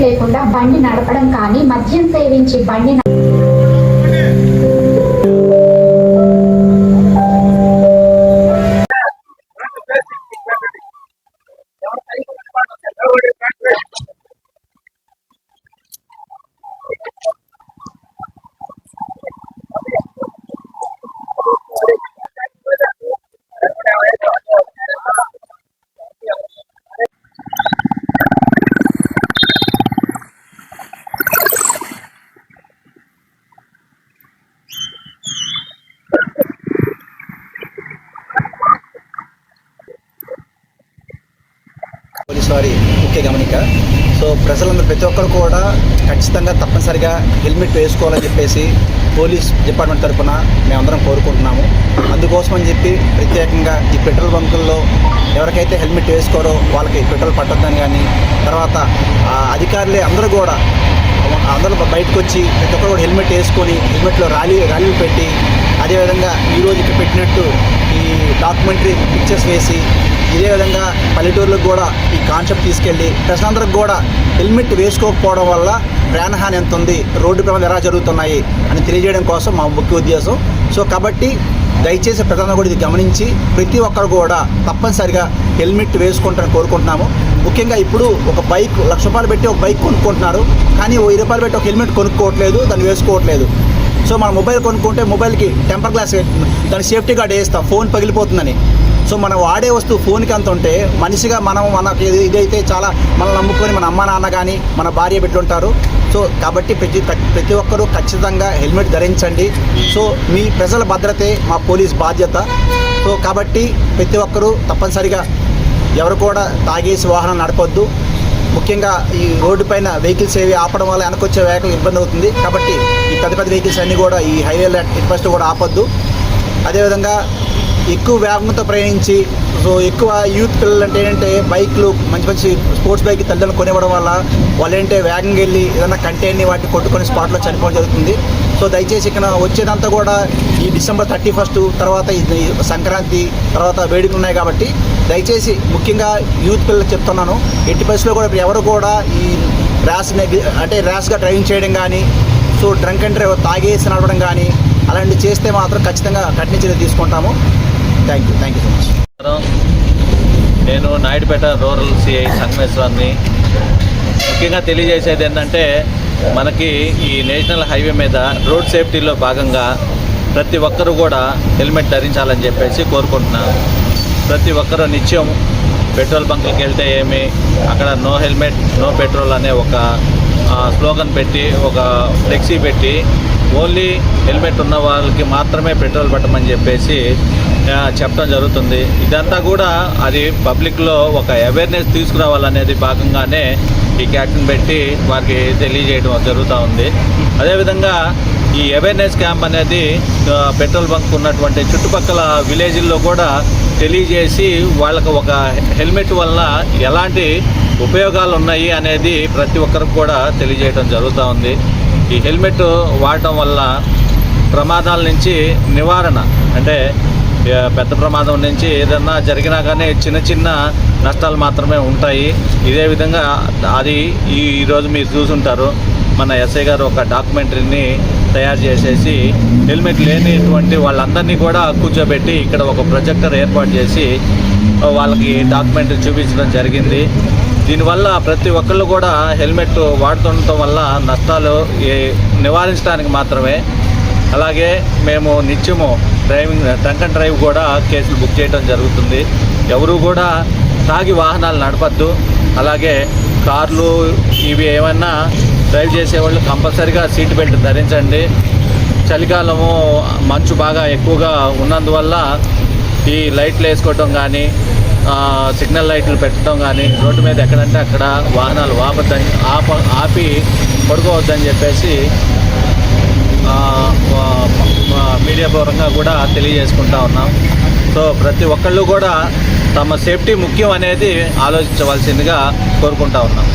లేకుండా బండి నడపడం కానీ మద్యం సేవించి బండి పోలీసు వారి ముఖ్య గమనిక. సో ప్రజలందరూ ప్రతి ఒక్కరు కూడా ఖచ్చితంగా తప్పనిసరిగా హెల్మెట్ వేసుకోవాలని చెప్పేసి పోలీస్ డిపార్ట్మెంట్ తరఫున మేమందరం కోరుకుంటున్నాము. అందుకోసం అని చెప్పి ప్రత్యేకంగా ఈ పెట్రోల్ బంకుల్లో ఎవరికైతే హెల్మెట్ వేసుకోరో వాళ్ళకి పెట్రోల్ పట్టొద్దని కానీ, తర్వాత అధికారులే అందరూ కూడా అందరూ బయటకు వచ్చి ప్రతి ఒక్కరు కూడా హెల్మెట్ వేసుకొని హెల్మెట్లో ర్యాలీలు పెట్టి, అదేవిధంగా ఈరోజు ఇక్కడ పెట్టినట్టు ఈ డాక్యుమెంటరీ పిక్చర్స్ వేసి, ఇదే విధంగా పల్లెటూరులకు కూడా ఈ కాన్సెప్ట్ తీసుకెళ్ళి ప్రజలందరికి కూడా హెల్మెట్ వేసుకోకపోవడం వల్ల ప్రాణహాని ఎంత ఉంది, రోడ్డు ప్రమాదాలు ఎలా జరుగుతున్నాయి అని తెలియజేయడం కోసం మా ముఖ్య ఉద్దేశం. సో కాబట్టి దయచేసి ప్రజలందరూ కూడా ఇది గమనించి ప్రతి ఒక్కరు కూడా తప్పనిసరిగా హెల్మెట్ వేసుకుంటారని కోరుకుంటున్నాము. ముఖ్యంగా ఇప్పుడు ఒక బైక్ ₹1,00,000 పెట్టి ఒక బైక్ కొనుక్కుంటున్నారు, కానీ ₹1000 పెట్టి ఒక హెల్మెట్ కొనుక్కోవట్లేదు, దాన్ని వేసుకోవట్లేదు. సో మన మొబైల్ కొనుక్కుంటే మొబైల్కి టెంపర్ గ్లాస్ దాని సేఫ్టీ గార్డ్ వేస్తాం, ఫోన్ పగిలిపోతుందని. సో మనం వాడే వస్తువు ఫోన్కి అంత ఉంటే మనిషిగా మనకి ఇదైతే చాలా మనం నమ్ముకొని మన అమ్మ నాన్న కానీ మన భార్య పెట్టుంటారు. సో కాబట్టి ప్రతి ఒక్కరూ ఖచ్చితంగా హెల్మెట్ ధరించండి. సో మీ ప్రజల భద్రతే మా పోలీస్ బాధ్యత. సో కాబట్టి ప్రతి ఒక్కరూ తప్పనిసరిగా ఎవరు కూడా తాగేసి వాహనం నడపొద్దు. ముఖ్యంగా ఈ రోడ్డు పైన వెహికల్స్ ఏవి ఆపడం వల్ల వెనకొచ్చే వెహికల్ ఇబ్బంది అవుతుంది. కాబట్టి ఈ పెద్ద వెహికల్స్ అన్నీ కూడా ఈ హైవేల ఫస్ట్ కూడా ఆపొద్దు. అదేవిధంగా ఎక్కువ వేగంతో ప్రయాణించి, సో ఎక్కువ యూత్ పిల్లలు అంటే ఏంటంటే బైక్లు మంచి స్పోర్ట్స్ బైక్ తల్లిదండ్రులు కొనివ్వడం వల్ల వాళ్ళు ఏంటంటే వేగంగా వెళ్ళి ఏదైనా కంటైనర్ని వాటిని కొట్టుకొని స్పాట్లో చనిపోవడం జరుగుతుంది. సో దయచేసి ఇక్కడ వచ్చేదంతా కూడా ఈ December 31 తర్వాత ఈ సంక్రాంతి తర్వాత వేడుకలు ఉన్నాయి కాబట్టి దయచేసి ముఖ్యంగా యూత్ పిల్లలకు చెప్తున్నాను, ఎట్టి పరిస్థితుల్లో కూడా ఎవరు కూడా ఈ ర్యాష్గా డ్రైవింగ్ చేయడం కానీ, సో డ్రంక్ అండ్ డ్రైవ్ తాగేసి నడవడం కానీ అలాంటివి చేస్తే మాత్రం ఖచ్చితంగా కఠిన చర్య తీసుకుంటాము. Thank you so much. నేను నాయుడుపేట రూరల్ సిఐ సంగమేశ్వరాన్ని. ముఖ్యంగా తెలియజేసేది ఏంటంటే, మనకి ఈ నేషనల్ హైవే మీద రోడ్ సేఫ్టీలో భాగంగా ప్రతి ఒక్కరూ కూడా హెల్మెట్ ధరించాలని చెప్పేసి కోరుకుంటున్నాను. ప్రతి ఒక్కరూ నిత్యం పెట్రోల్ బంకులకు వెళ్తే అక్కడ నో హెల్మెట్ నో పెట్రోల్ అనే ఒక స్లోగన్ పెట్టి, ఒక ఫ్లెక్సీ పెట్టి ఓన్లీ హెల్మెట్ ఉన్న వాళ్ళకి మాత్రమే పెట్రోల్ పట్టమని చెప్పేసి చెప్పడం జరుగుతుంది. ఇదంతా కూడా అది పబ్లిక్లో ఒక అవేర్నెస్ తీసుకురావాలనేది భాగంగానే ఈ క్యాప్షన్ పెట్టి వారికి తెలియజేయడం జరుగుతూ ఉంది. అదేవిధంగా ఈ అవేర్నెస్ క్యాంప్ అనేది పెట్రోల్ బంక్ ఉన్నటువంటి చుట్టుపక్కల విలేజ్ల్లో కూడా తెలియజేసి వాళ్ళకు ఒక హెల్మెట్ వల్ల ఎలాంటి ఉపయోగాలు ఉన్నాయి అనేది ప్రతి ఒక్కరికి కూడా తెలియజేయడం జరుగుతూ ఉంది. ఈ హెల్మెట్ వాడటం వల్ల ప్రమాదాల నుంచి నివారణ, అంటే పెద్ద ప్రమాదం నుంచి ఏదన్నా జరిగినా కానీ చిన్న నష్టాలు మాత్రమే ఉంటాయి. ఇదే విధంగా అది ఈరోజు మీరు చూసుంటారు, మన ఎస్ఐ గారు ఒక డాక్యుమెంటరీని తయారు చేసేసి హెల్మెట్ లేనిటువంటి వాళ్ళందరినీ కూడా కూర్చోబెట్టి ఇక్కడ ఒక ప్రొజెక్టర్ ఏర్పాటు చేసి వాళ్ళకి డాక్యుమెంటరీ చూపించడం జరిగింది. దీనివల్ల ప్రతి ఒక్కళ్ళు కూడా హెల్మెట్ వాడుతుండటం వల్ల నష్టాలు నివారించడానికి మాత్రమే. అలాగే మేము నిత్యము డ్రంక్ అండ్ డ్రైవ్ కూడా కేసులు బుక్ చేయడం జరుగుతుంది. ఎవరు కూడా తాగి వాహనాలు నడపద్దు. అలాగే కార్లు ఇవి ఏమన్నా డ్రైవ్ చేసేవాళ్ళు కంపల్సరీగా సీట్ బెల్ట్ ధరించండి. చలికాలము మంచు బాగా ఎక్కువగా ఉన్నందువల్ల ఈ లైట్లు వేసుకోవటం కానీ, సిగ్నల్ లైట్లు పెట్టడం కానీ, రోడ్డు మీద ఎక్కడంటే అక్కడ వాహనాలు ఆపి పడుకోవద్దని చెప్పేసి మీడియా పరంగా కూడా తెలియజేసుకుంటా ఉన్నాం. సో ప్రతి ఒక్కళ్ళు కూడా తమ సేఫ్టీ ముఖ్యం అనేది ఆలోచించవలసిందిగా కోరుకుంటా ఉన్నాం.